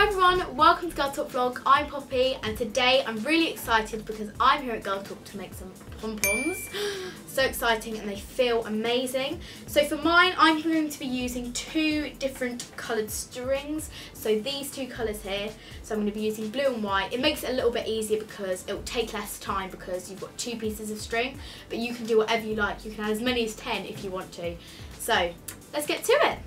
Hi everyone, welcome to Girl Talk Vlog. I'm Poppy and today I'm really excited because I'm here at Girl Talk to make some pom-poms. So exciting and they feel amazing. So for mine, I'm going to be using two different coloured strings. So these two colours here, so I'm going to be using blue and white. It makes it a little bit easier because it will take less time because you've got two pieces of string, but you can do whatever you like. You can add as many as 10 if you want to. So let's get to it.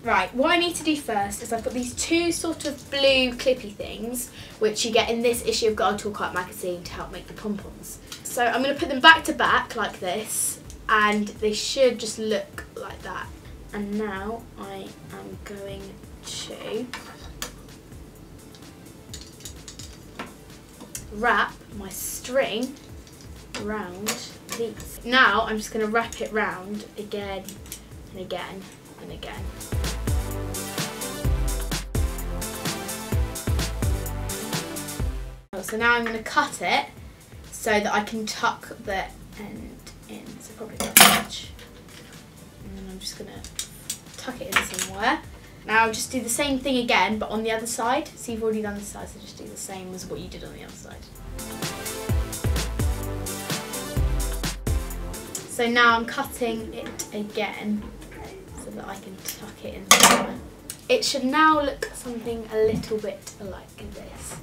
Right, what I need to do first is I've got these two sort of blue clippy things which you get in this issue of Girl Talk Art magazine to help make the pom-poms. So I'm going to put them back to back like this and they should just look like that. And now I am going to wrap my string around these. Now I'm just going to wrap it round again and again and again. So now I'm going to cut it so that I can tuck the end in, so probably not much. And then I'm just going to tuck it in somewhere. Now I'll just do the same thing again but on the other side. So you've already done this side, so just do the same as what you did on the other side. So now I'm cutting it again so that I can tuck it in somewhere. It should now look something a little bit like this.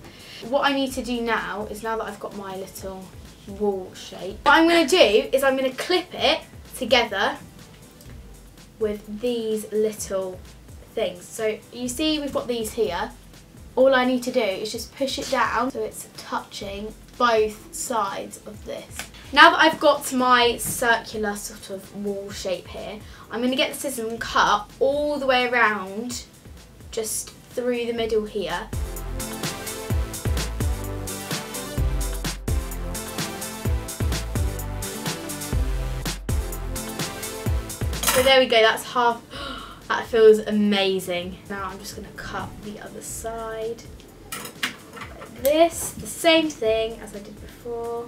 What I need to do now is, now that I've got my little wall shape, what I'm going to do is I'm going to clip it together with these little things. So you see we've got these here. All I need to do is just push it down so it's touching both sides of this. Now that I've got my circular sort of wall shape here, I'm going to get the scissors and cut all the way around, just through the middle here. So there we go, that's half. That feels amazing. Now I'm just going to cut the other side like this, the same thing as I did before.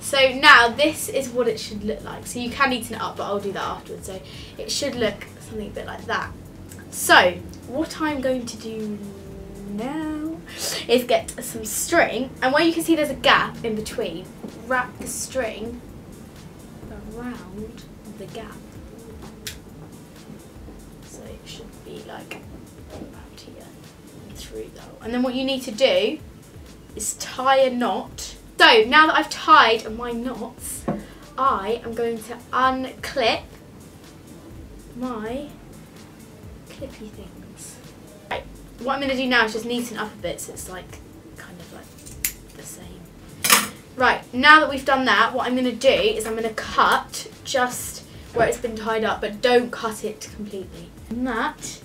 So now this is what it should look like. So you can neaten it up, but I'll do that afterwards. So it should look something a bit like that. So what I'm going to do now is get some string, and where you can see there's a gap in between, wrap the string around the gap. So it should be like about here and through that. And then what you need to do is tie a knot. So now that I've tied my knots, I am going to unclip my clippy things. Right, what I'm going to do now is just neaten up a bit so it's like kind of like the same. Right, now that we've done that, what I'm going to do is I'm going to cut just where it's been tied up, but don't cut it completely. And that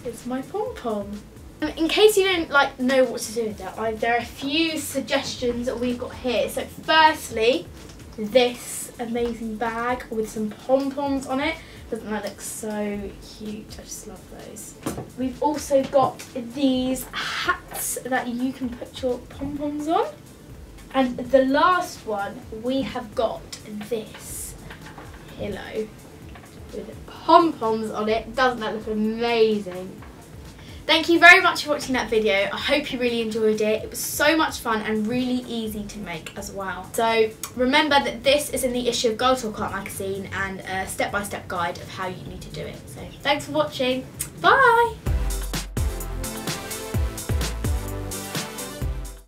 is my pom-pom. In case you don't know what to do with that, there are a few suggestions that we've got here. So firstly, this amazing bag with some pom-poms on it. Doesn't that look so cute? I just love those. We've also got these hats that you can put your pom-poms on. And the last one, we have got this pillow with pom-poms on it. Doesn't that look amazing? Thank you very much for watching that video. I hope you really enjoyed it. It was so much fun and really easy to make as well. So remember that this is in the issue of Girl Talk Art magazine and a step-by-step guide of how you need to do it. So thanks for watching. Bye!